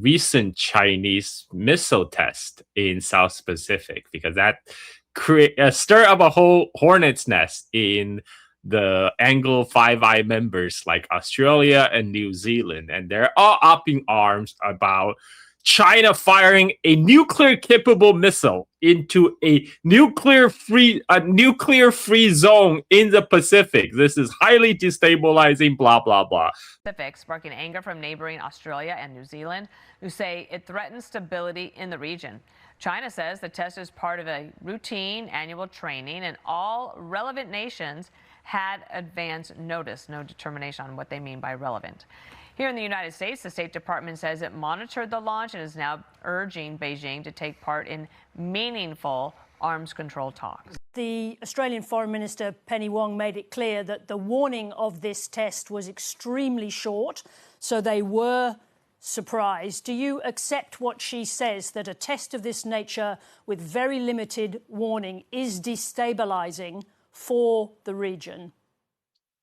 recent Chinese missile test in South Pacific, because that stir up a whole hornet's nest in the Anglo Five Eye members like Australia and New Zealand, and they're all up in arms about China firing a nuclear-capable missile into a nuclear-free zone in the Pacific. This is highly destabilizing, blah, blah, blah. Pacific, sparking anger from neighboring Australia and New Zealand, who say it threatens stability in the region. China says the test is part of a routine annual training, and all relevant nations had advance notice. No determination on what they mean by relevant. Here in the United States, the State Department says it monitored the launch and is now urging Beijing to take part in meaningful arms control talks. The Australian Foreign Minister Penny Wong made it clear that the warning of this test was extremely short, so they were surprised. Do you accept what she says, that a test of this nature with very limited warning is destabilising for the region?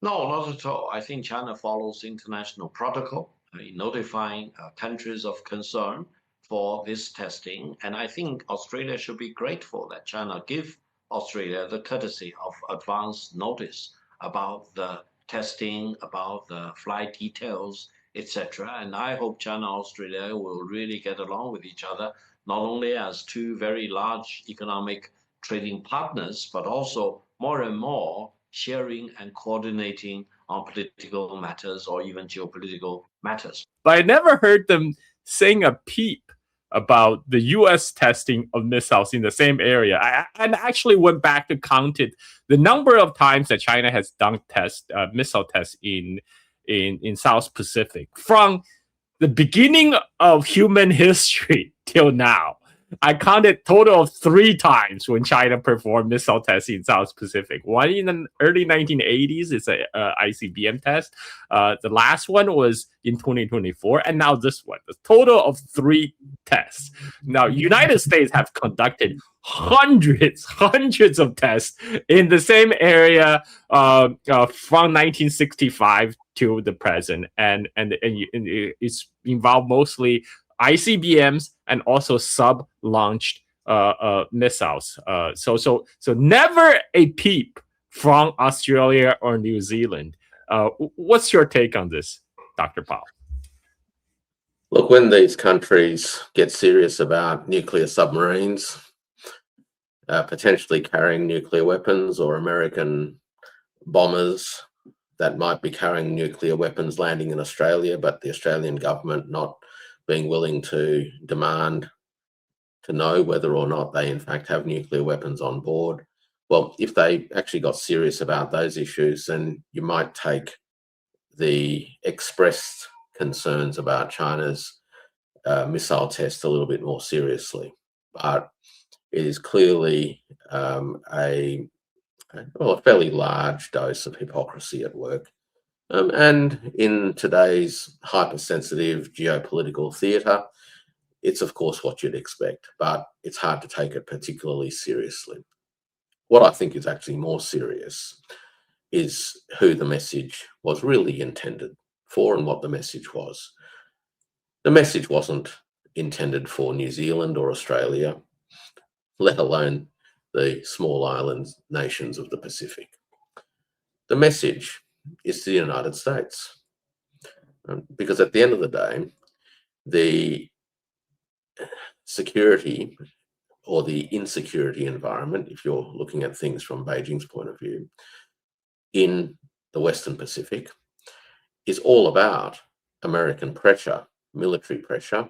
No, not at all. I think China follows international protocol in notifying countries of concern for this testing. And I think Australia should be grateful that China give Australia the courtesy of advance notice about the testing, about the flight details, etc. And I hope China and Australia will really get along with each other, not only as two very large economic trading partners, but also more and more sharing and coordinating on political matters or even geopolitical matters. But I never heard them saying a peep about the U.S. testing of missiles in the same area. I actually went back to counted the number of times that China has done missile tests in South Pacific from the beginning of human history till now. I counted total of 3 times when China performed missile tests in South Pacific. One in the early 1980s, it's a ICBM test. The last one was in 2024, and now this one. A total of 3 tests. Now, United States have conducted hundreds of tests in the same area from 1965 to the present, and it's involved mostly ICBMs and also sub-launched missiles. So never a peep from Australia or New Zealand. What's your take on this, Dr. Powell? Look, when these countries get serious about nuclear submarines, potentially carrying nuclear weapons, or American bombers that might be carrying nuclear weapons landing in Australia, but the Australian government not being willing to demand to know whether or not they in fact have nuclear weapons on board. Well, if they actually got serious about those issues, then you might take the expressed concerns about China's missile test a little bit more seriously. But it is clearly a fairly large dose of hypocrisy at work. And in today's hypersensitive geopolitical theatre, it's of course what you'd expect, but it's hard to take it particularly seriously. What I think is actually more serious is who the message was really intended for and what the message was. The message wasn't intended for New Zealand or Australia, let alone the small island nations of the Pacific. The message is to the United States. Because at the end of the day, the security or the insecurity environment, if you're looking at things from Beijing's point of view, in the Western Pacific is all about American pressure, military pressure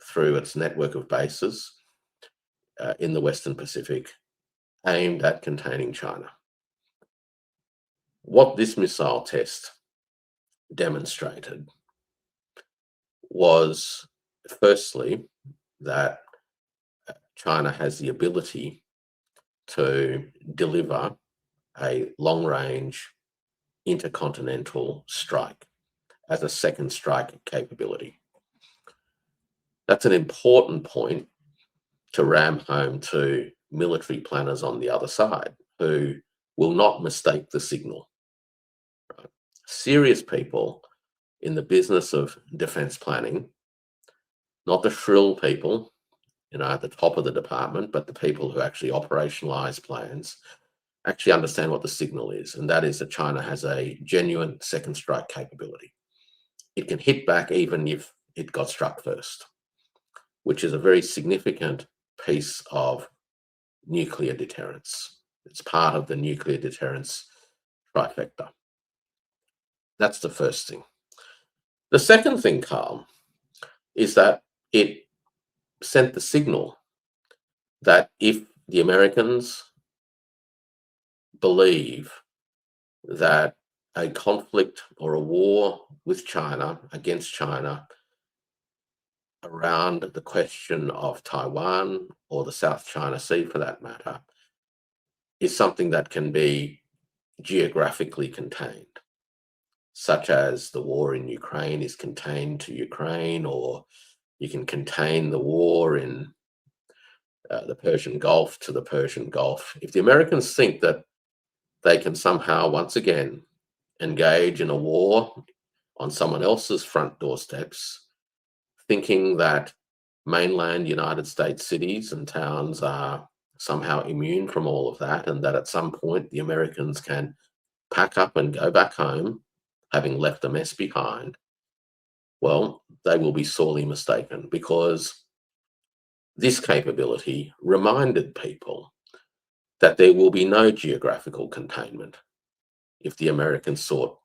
through its network of bases in the Western Pacific aimed at containing China. What this missile test demonstrated was, firstly, that China has the ability to deliver a long-range intercontinental strike as a second strike capability. That's an important point to ram home to military planners on the other side who will not mistake the signal. Serious people in the business of defense planning not the shrill people, at the top of the department, but the people who actually operationalize plans, actually understand what the signal is. And that is that China has a genuine second strike capability. It can hit back even if it got struck first, which is a very significant piece of nuclear deterrence. It's part of the nuclear deterrence trifecta. That's the first thing. The second thing, Carl, is that it sent the signal that if the Americans believe that a conflict or a war with China, against China, around the question of Taiwan or the South China Sea for that matter, is something that can be geographically contained, such as the war in Ukraine is contained to Ukraine, or you can contain the war in the Persian Gulf to the Persian Gulf. If the Americans think that they can somehow once again engage in a war on someone else's front doorsteps, thinking that mainland United States cities and towns are somehow immune from all of that, and that at some point the Americans can pack up and go back home, having left a mess behind, well, they will be sorely mistaken, because this capability reminded people that there will be no geographical containment if the Americans sought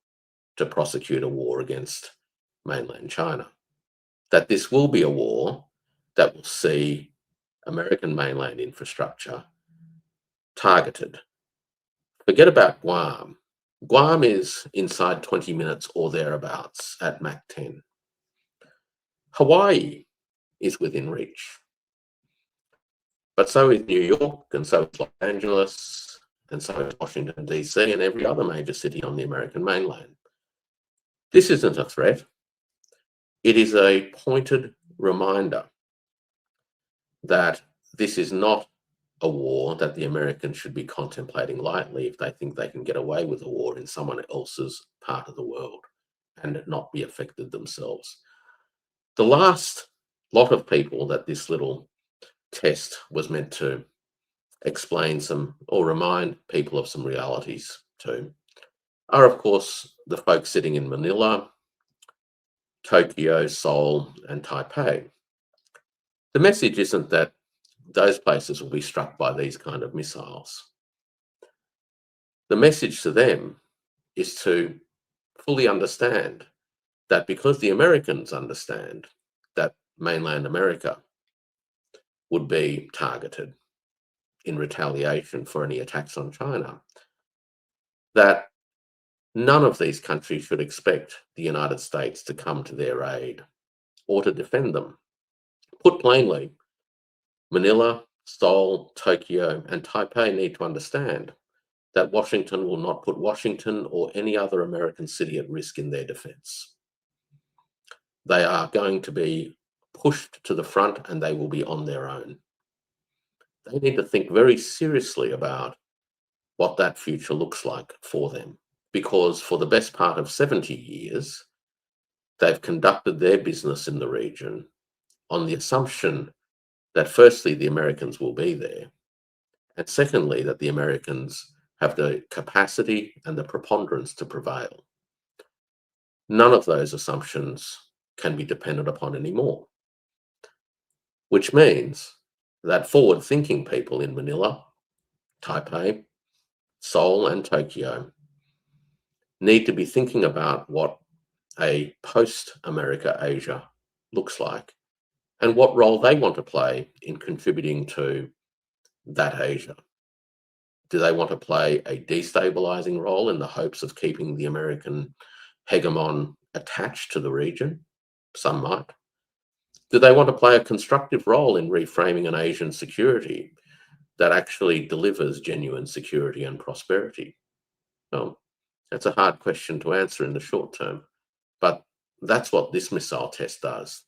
to prosecute a war against mainland China. That this will be a war that will see American mainland infrastructure targeted. Forget about Guam. Guam is inside 20 minutes or thereabouts at Mach 10. Hawaii is within reach. But so is New York, and so is Los Angeles, and so is Washington, D.C., and every other major city on the American mainland. This isn't a threat. It is a pointed reminder that this is not a war that the Americans should be contemplating lightly if they think they can get away with a war in someone else's part of the world and not be affected themselves. The last lot of people that this little test was meant to explain some or remind people of some realities to are, of course, the folks sitting in Manila, Tokyo, Seoul, and Taipei. The message isn't that those places will be struck by these kind of missiles. The message to them is to fully understand that because the Americans understand that mainland America would be targeted in retaliation for any attacks on China, that none of these countries should expect the United States to come to their aid or to defend them. Put plainly, Manila, Seoul, Tokyo, and Taipei need to understand that Washington will not put Washington or any other American city at risk in their defense. They are going to be pushed to the front, and they will be on their own. They need to think very seriously about what that future looks like for them, because for the best part of 70 years, they've conducted their business in the region on the assumption that firstly, the Americans will be there, and secondly, that the Americans have the capacity and the preponderance to prevail. None of those assumptions can be depended upon anymore, which means that forward-thinking people in Manila, Taipei, Seoul, and Tokyo need to be thinking about what a post-America Asia looks like and what role they want to play in contributing to that Asia. Do they want to play a destabilizing role in the hopes of keeping the American hegemon attached to the region? Some might. Do they want to play a constructive role in reframing an Asian security that actually delivers genuine security and prosperity? Well, that's a hard question to answer in the short term, but that's what this missile test does.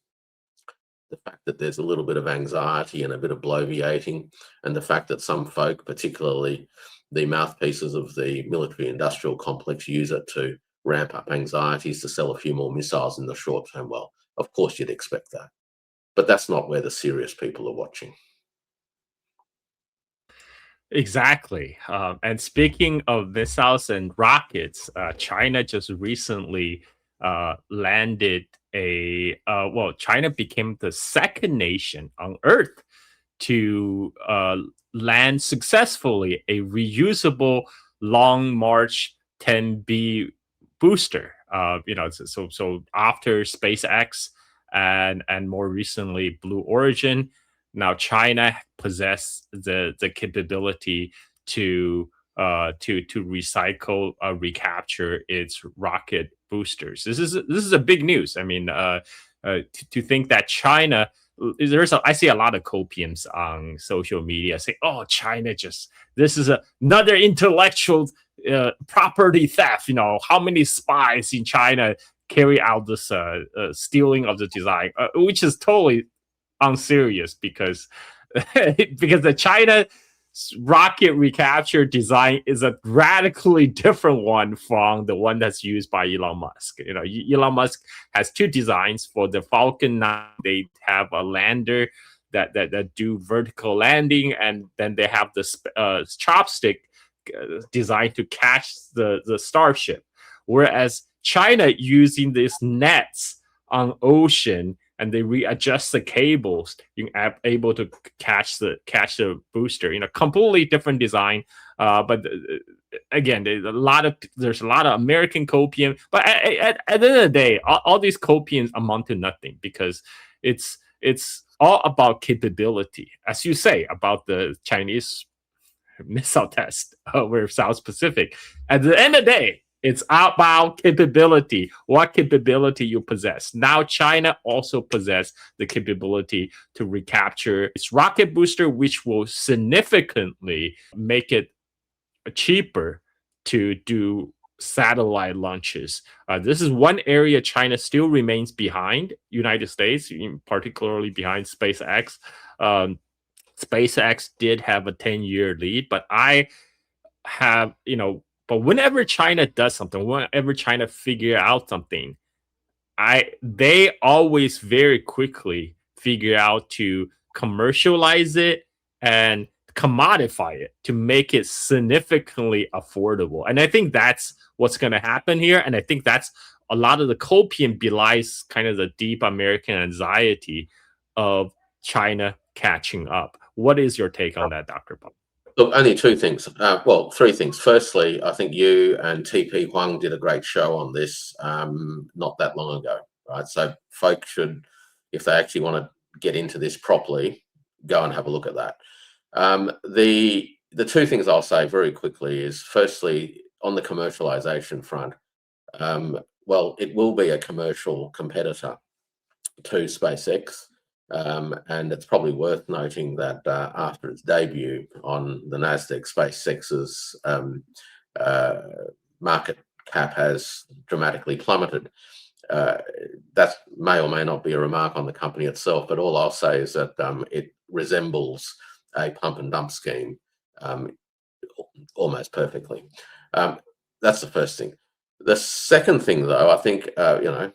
The fact that there's a little bit of anxiety and a bit of bloviating, and the fact that some folk, particularly the mouthpieces of the military-industrial complex, use it to ramp up anxieties to sell a few more missiles in the short term. Well, of course you'd expect that. but that's not where the serious people are watching. Exactly. And speaking of missiles and rockets, China just recently landed China became the second nation on Earth to land successfully a reusable Long March 10B booster. So after SpaceX and more recently Blue Origin, now China possess the capability to recycle, recapture its rocket boosters. This is a big news. I mean, to think that China, I see a lot of copiums on social media saying, "Oh, China this is another intellectual property theft." How many spies in China carry out this stealing of the design, which is totally unserious because the China rocket recapture design is a radically different one from the one that's used by Elon Musk. Elon Musk has two designs for the Falcon 9. They have a lander that do vertical landing, and then they have the chopstick designed to catch the Starship. Whereas China using these nets on ocean, and they readjust the cables, you're able to catch the booster. Completely different design. But again, there's a lot of American copium. But at the end of the day, all these copiums amount to nothing, because it's all about capability, as you say about the Chinese missile test over South Pacific. At the end of the day, it's about capability, what capability you possess. Now, China also possess the capability to recapture its rocket booster, which will significantly make it cheaper to do satellite launches. This is one area China still remains behind United States, particularly behind SpaceX. SpaceX did have a 10-year lead, but but whenever China does something, whenever China figure out something, they always very quickly figure out to commercialize it and commodify it to make it significantly affordable. And I think that's what's going to happen here. And I think that's a lot of the copium belies kind of the deep American anxiety of China catching up. What is your take on that, Dr. Paul? Look, only two things. Three things. Firstly, I think you and TP Huang did a great show on this not that long ago, right? So folks should, if they actually want to get into this properly, go and have a look at that. The two things I'll say very quickly is, firstly, on the commercialization front, it will be a commercial competitor to SpaceX. And it's probably worth noting that after its debut on the NASDAQ, SpaceX's market cap has dramatically plummeted. That may or may not be a remark on the company itself, but all I'll say is that it resembles a pump and dump scheme almost perfectly. That's the first thing. The second thing, though, I think,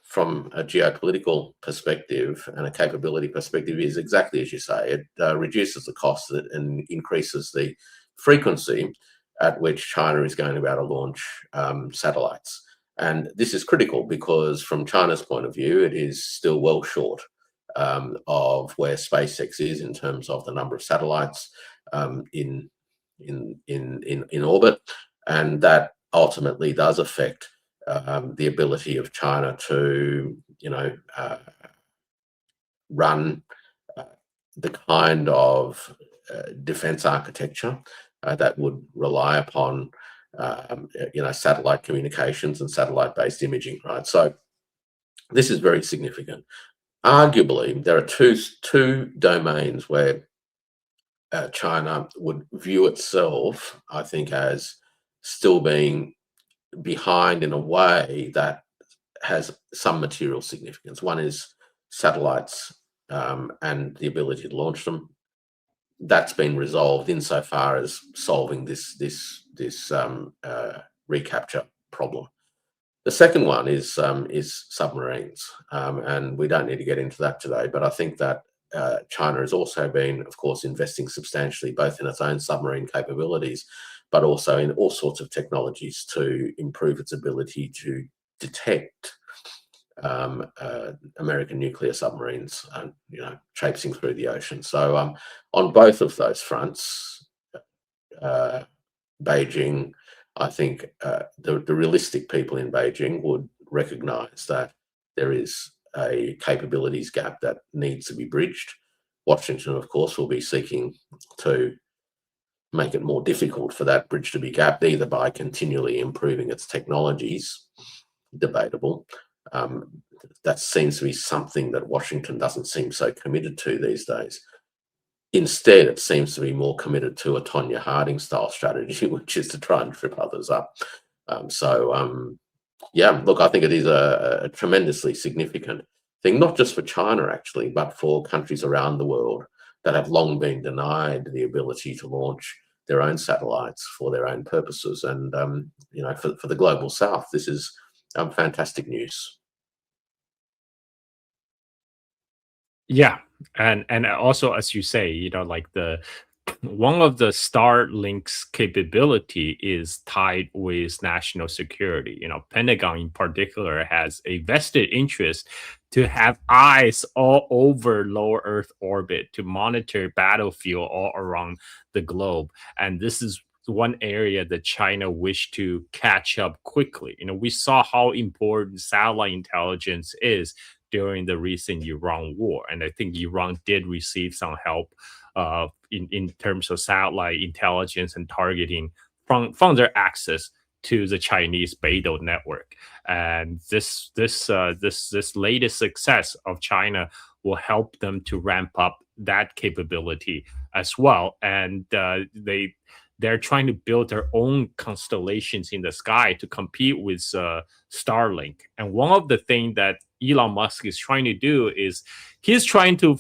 from a geopolitical perspective and a capability perspective, is exactly as you say. It reduces the cost and increases the frequency at which China is going to be able to launch satellites. And this is critical because, from China's point of view, it is still well short of where SpaceX is in terms of the number of satellites in orbit, and that ultimately does affect the ability of China to, run the kind of defense architecture that would rely upon, satellite communications and satellite-based imaging, right? So this is very significant. Arguably, there are two domains where China would view itself, I think, as still being behind in a way that has some material significance. One is satellites and the ability to launch them. That's been resolved insofar as solving this recapture problem. The second one is submarines, and we don't need to get into that today. But I think that China has also been, of course, investing substantially both in its own submarine capabilities, but also in all sorts of technologies to improve its ability to detect American nuclear submarines, traipsing through the ocean. So on both of those fronts, Beijing, I think the realistic people in Beijing would recognize that there is a capabilities gap that needs to be bridged. Washington, of course, will be seeking to make it more difficult for that bridge to be gapped, either by continually improving its technologies, debatable. That seems to be something that Washington doesn't seem so committed to these days. Instead, it seems to be more committed to a Tonya Harding style strategy, which is to try and trip others up. Yeah, look, I think it is a tremendously significant thing, not just for China, actually, but for countries around the world that have long been denied the ability to launch their own satellites for their own purposes. And, for the global south, this is fantastic news. Yeah, and also, as you say, like one of the Starlink's capability is tied with national security. Pentagon in particular has a vested interest to have eyes all over low Earth orbit to monitor battlefield all around the globe, and this is one area that China wished to catch up quickly. We saw how important satellite intelligence is during the recent Iran war. And I think Iran did receive some help in terms of satellite intelligence and targeting from their access to the Chinese Beidou network. And this latest success of China will help them to ramp up that capability as well. And they're trying to build their own constellations in the sky to compete with Starlink. And one of the things that Elon Musk is trying to do is he's trying to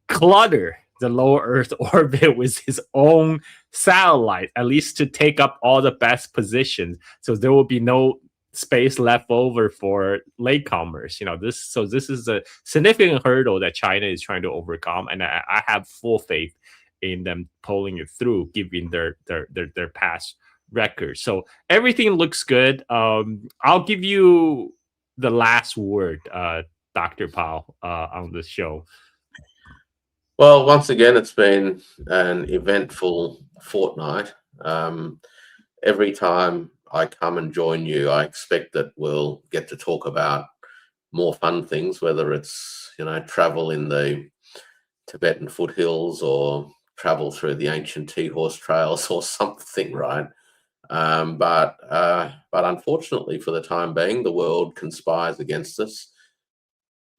clutter the low Earth orbit with his own satellite, at least to take up all the best positions. So there will be no space left over for latecomers. This is a significant hurdle that China is trying to overcome. And I have full faith in them pulling it through, given their past record. So everything looks good. I'll give you the last word, Dr. Powell, on this show. Well, once again, it's been an eventful fortnight. Every time I come and join you, I expect that we'll get to talk about more fun things, whether it's travel in the Tibetan foothills or travel through the ancient tea horse trails or something, right? But unfortunately, for the time being, the world conspires against us.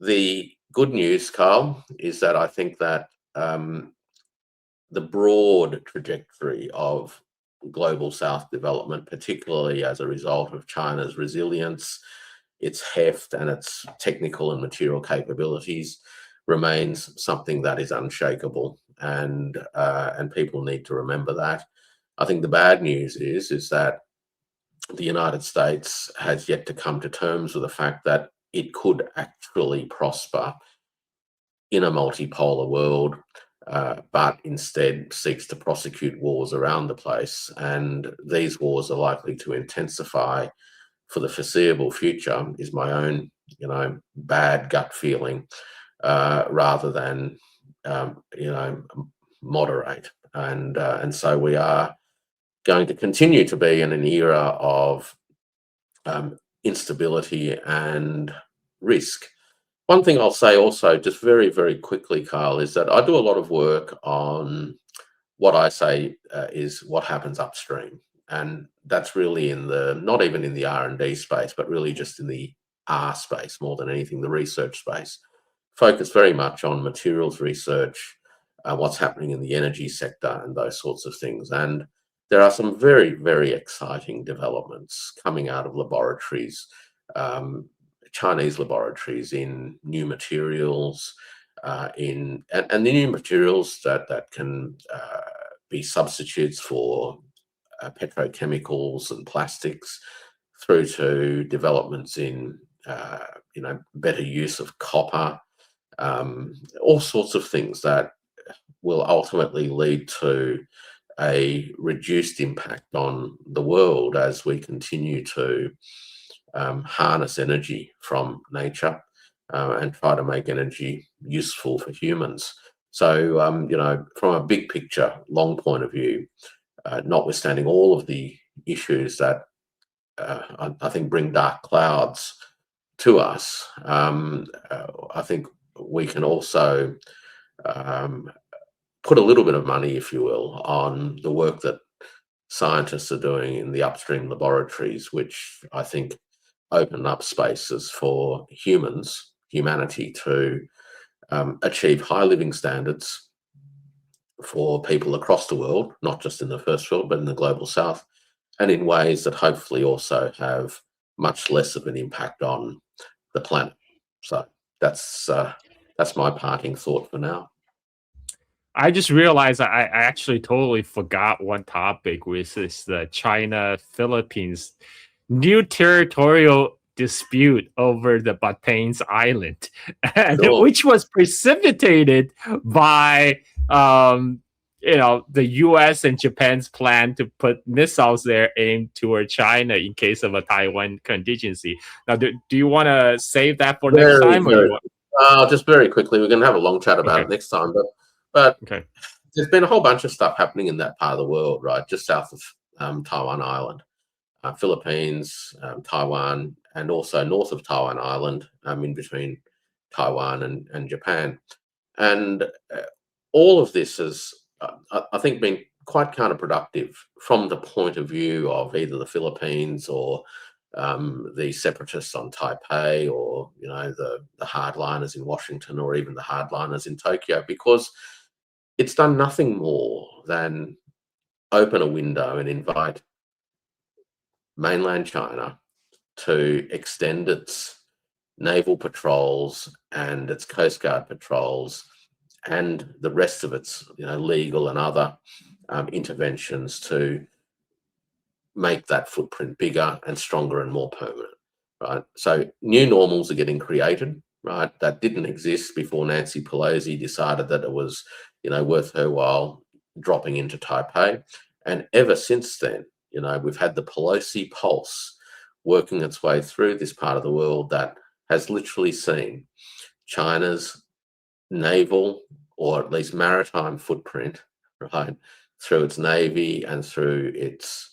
The good news, Carl, is that I think that the broad trajectory of global South development, particularly as a result of China's resilience, its heft, and its technical and material capabilities, remains something that is unshakable, and people need to remember that. I think the bad news is that the United States has yet to come to terms with the fact that it could actually prosper in a multipolar world, but instead seeks to prosecute wars around the place. And these wars are likely to intensify for the foreseeable future, is my own, bad gut feeling, rather than, moderate. And so we are going to continue to be in an era of instability and risk. One thing I'll say also, just very, very quickly, Carl, is that I do a lot of work on what I say is what happens upstream. And that's really in the, not even in the R&D space, but really just in the R space more than anything, the research space. Focus very much on materials research, what's happening in the energy sector and those sorts of things. And there are some very, very exciting developments coming out of laboratories, Chinese laboratories, in new materials, and the new materials that can be substitutes for petrochemicals and plastics, through to developments in better use of copper, all sorts of things that will ultimately lead to a reduced impact on the world as we continue to harness energy from nature and try to make energy useful for humans. So, from a big picture, long point of view, notwithstanding all of the issues that I think bring dark clouds to us, I think we can also put a little bit of money, if you will, on the work that scientists are doing in the upstream laboratories, which I think open up spaces for humanity to achieve high living standards for people across the world, not just in the first world, but in the global south, and in ways that hopefully also have much less of an impact on the planet. So that's my parting thought for now. I just realized I actually totally forgot one topic, which is the China-Philippines new territorial dispute over the Batanes Island, which was precipitated by the U.S. and Japan's plan to put missiles there aimed toward China in case of a Taiwan contingency. Now, do you want to save that for next time? Just very quickly, we're going to have a long chat about it next time. But there's been a whole bunch of stuff happening in that part of the world, right, just south of Taiwan Island, Philippines, Taiwan, and also north of Taiwan Island, in between Taiwan and Japan. And all of this has, I think, been quite counterproductive from the point of view of either the Philippines or the separatists on Taipei, or the hardliners in Washington, or even the hardliners in Tokyo, because it's done nothing more than open a window and invite mainland China to extend its naval patrols and its Coast Guard patrols and the rest of its legal and other interventions to make that footprint bigger and stronger and more permanent, right? So new normals are getting created, right, that didn't exist before Nancy Pelosi decided that it was worth her while dropping into Taipei. And ever since then, we've had the Pelosi pulse working its way through this part of the world that has literally seen China's naval, or at least maritime footprint, right, through its navy and through its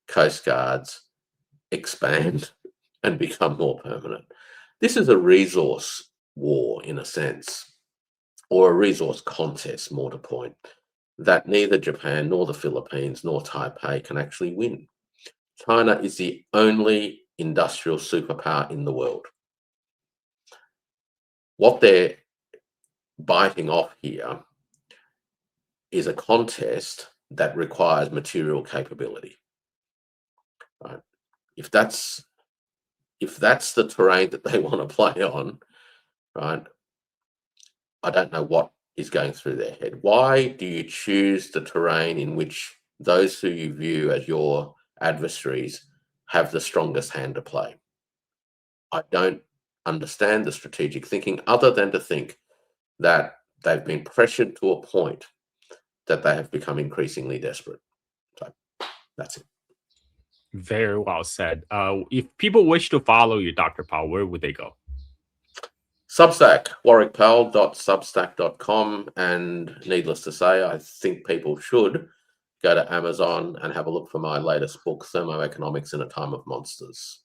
coast guards expand and become more permanent. This is a resource war, in a sense, or a resource contest, more to point, that neither Japan nor the Philippines nor Taipei can actually win. China is the only industrial superpower in the world. What they're biting off here is a contest that requires material capability. Right? If that's the terrain that they want to play on, right, I don't know what is going through their head. Why do you choose the terrain in which those who you view as your adversaries have the strongest hand to play? I don't understand the strategic thinking, other than to think that they've been pressured to a point that they have become increasingly desperate. So that's it. Very well said. If people wish to follow you, Dr. Powell, where would they go? Substack, warwickpowell.substack.com. And needless to say, I think people should go to Amazon and have a look for my latest book, Thermoeconomics in a Time of Monsters.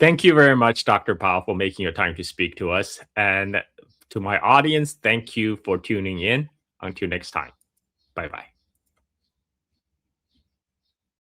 Thank you very much, Dr. Powell, for making your time to speak to us. And to my audience, thank you for tuning in. Until next time. Bye-bye.